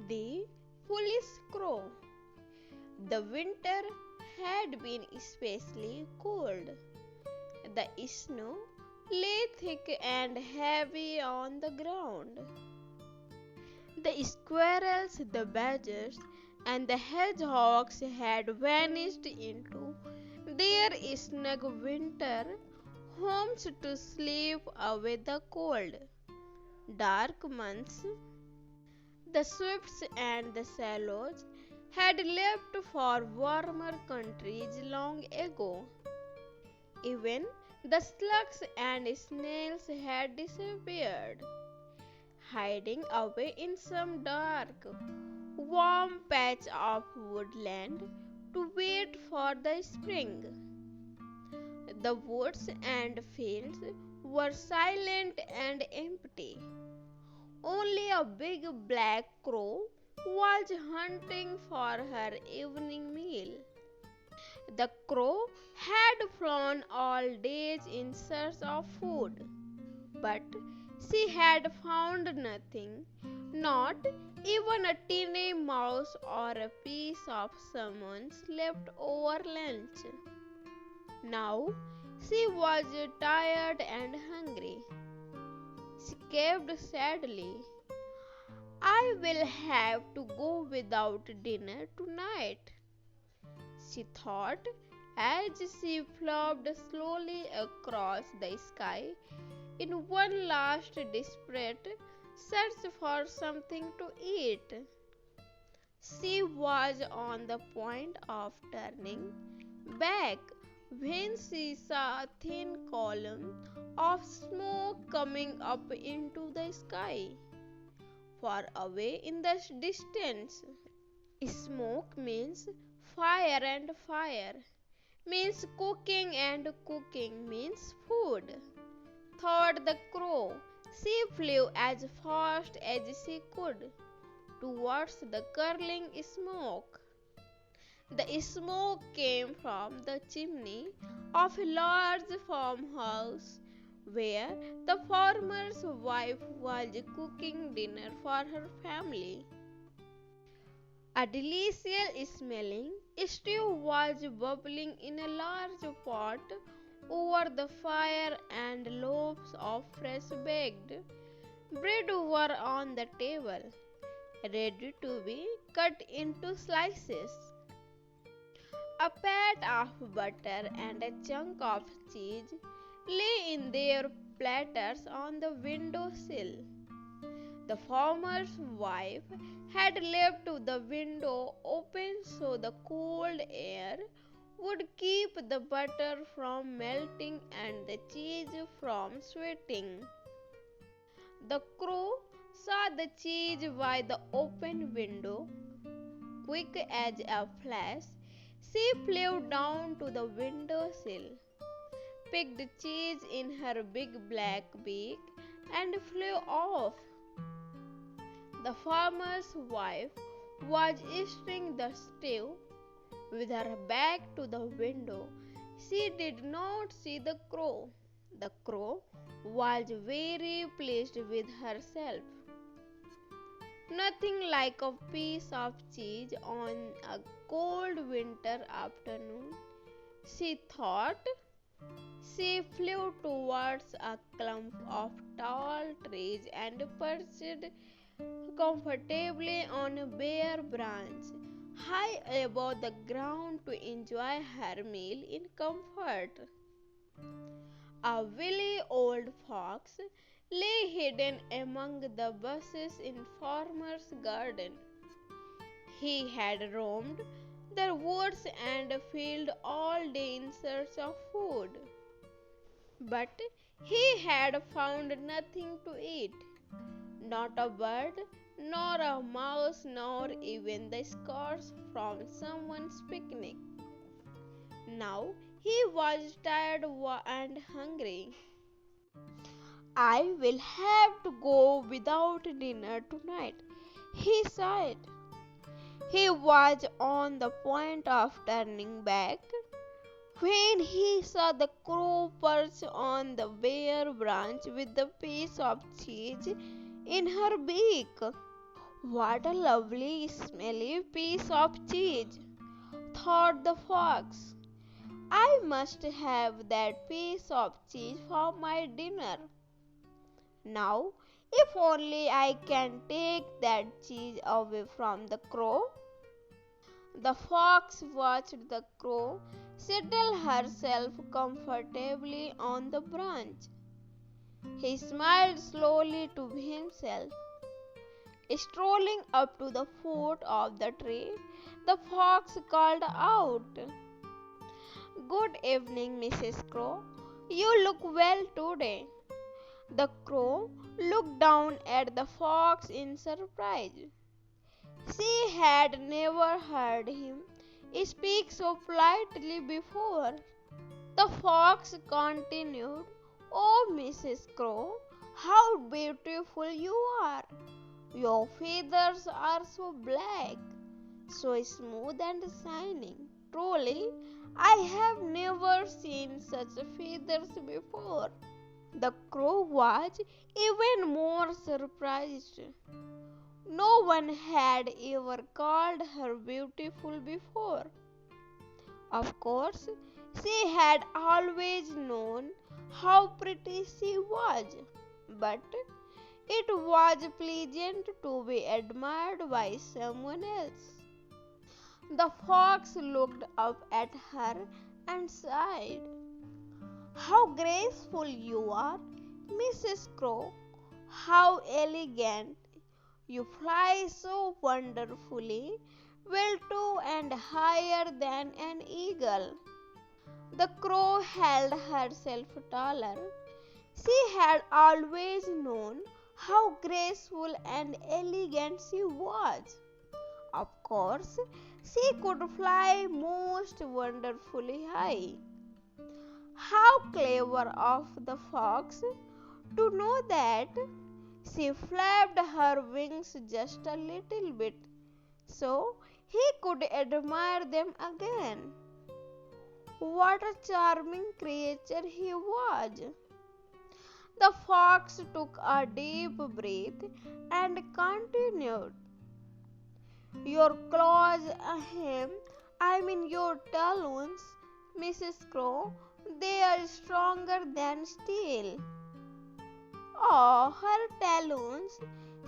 The foolish crow. The winter had been especially cold. The snow lay thick and heavy on the ground. The squirrels, the badgers, and the hedgehogs had vanished into their snug winter homes to sleep away the cold, dark months. The swifts and the swallows had left for warmer countries long ago. Even the slugs and snails had disappeared, hiding away in some dark, warm patch of woodland to wait for the spring. The woods and fields were silent and empty. Only a big black crow was hunting for her evening meal. The crow had flown all days in search of food, but she had found nothing, not even a teeny mouse or a piece of someone's leftover lunch. Now she was tired and hungry. She caved sadly. I will have to go without dinner tonight, she thought as she flopped slowly across the sky in one last desperate search for something to eat. She was on the point of turning back when she saw a thin column of smoke coming up into the sky. Far away in the distance. Smoke means fire, and fire means cooking, and cooking means food, thought the crow. She flew as fast as she could towards the curling smoke. The smoke came from the chimney of a large farmhouse where the farmer's wife was cooking dinner for her family. A delicious smelling stew was bubbling in a large pot over the fire, and loaves of fresh baked bread were on the table, ready to be cut into slices. A pat of butter and a chunk of cheese lay in their platters on the window sill. The farmer's wife had left the window open so the cold air would keep the butter from melting and the cheese from sweating. The crow saw the cheese by the open window. Quick as a flash, she flew down to the window sill, picked cheese in her big black beak, and flew off. The farmer's wife was stirring the stew with her back to the window. She did not see the crow. The crow was very pleased with herself. Nothing like a piece of cheese on a cold winter afternoon, she thought. She flew towards a clump of tall trees and perched comfortably on a bare branch high above the ground to enjoy her meal in comfort. A wily old fox lay hidden among the bushes in farmer's garden. He had roamed the woods and field all day in search of food, but he had found nothing to eat, not a bird, nor a mouse, nor even the scraps from someone's picnic. Now he was tired and hungry. I will have to go without dinner tonight, he sighed. He was on the point of turning back when he saw the crow perch on the bare branch with the piece of cheese in her beak. What a lovely, smelly piece of cheese, thought the fox. I must have that piece of cheese for my dinner. Now, if only I can take that cheese away from the crow. The fox watched the crow settle herself comfortably on the branch. He smiled slowly to himself. Strolling up to the foot of the tree, the fox called out, "Good evening, Mrs. Crow. You look well today." The crow looked down at the fox in surprise. She had never heard him speak so politely before. The fox continued, "Oh, Mrs. Crow, how beautiful you are! Your feathers are so black, so smooth and shining. Truly, I have never seen such feathers before." The crow was even more surprised. No one had ever called her beautiful before. Of course, she had always known how pretty she was, but it was pleasant to be admired by someone else. The fox looked up at her and sighed. "How graceful you are, Mrs. Crow! How elegant! You fly so wonderfully, well too, and higher than an eagle." The crow held herself taller. She had always known how graceful and elegant she was. Of course, she could fly most wonderfully high. How clever of the fox to know that! She flapped her wings just a little bit so he could admire them again. What a charming creature he was! The fox took a deep breath and continued, "Your claws, your talons, Mrs. Crow, they are stronger than steel." Oh, her talons!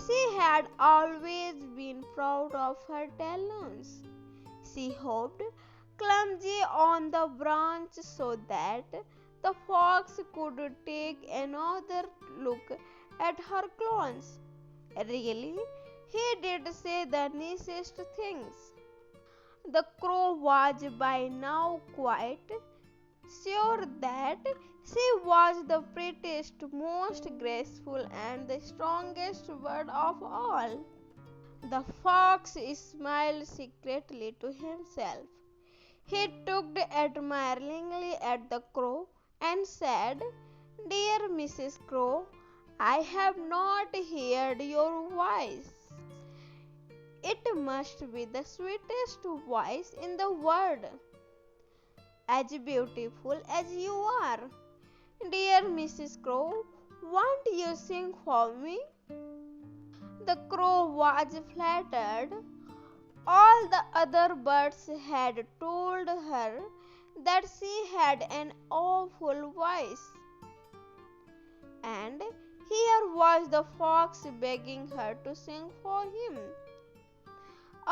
She had always been proud of her talons. She hopped clumsy on the branch so that the fox could take another look at her claws. Really, he did say the nicest things. The crow was by now quite sure that she was the prettiest, most graceful, and the strongest bird of all. The fox smiled secretly to himself. He looked admiringly at the crow and said, "Dear Mrs. Crow, I have not heard your voice. It must be the sweetest voice in the world. As beautiful as you are, dear Mrs. Crow, won't you sing for me?" The crow was flattered. All the other birds had told her that she had an awful voice, and here was the fox begging her to sing for him.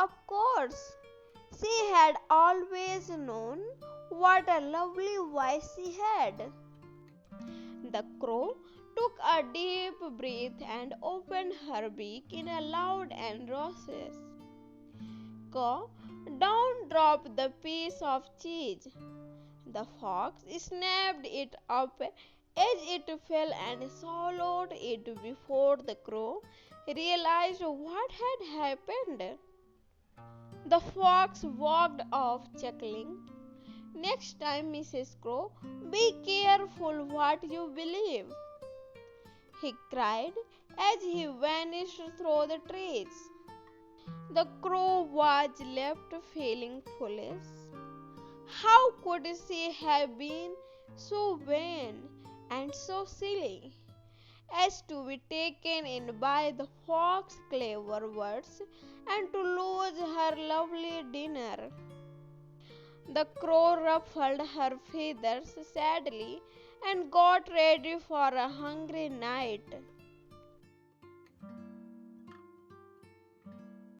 Of course, she had always known what a lovely voice she had. The crow took a deep breath and opened her beak in a loud and raucous caw. Down dropped the piece of cheese. The fox snapped it up as it fell and swallowed it before the crow realized what had happened. The fox walked off chuckling. "Next time, Mrs. Crow, be careful what you believe," he cried as he vanished through the trees. The crow was left feeling foolish. How could she have been so vain and so silly? as to be taken in by the fox's clever words and to lose her lovely dinner. The crow ruffled her feathers sadly and got ready for a hungry night.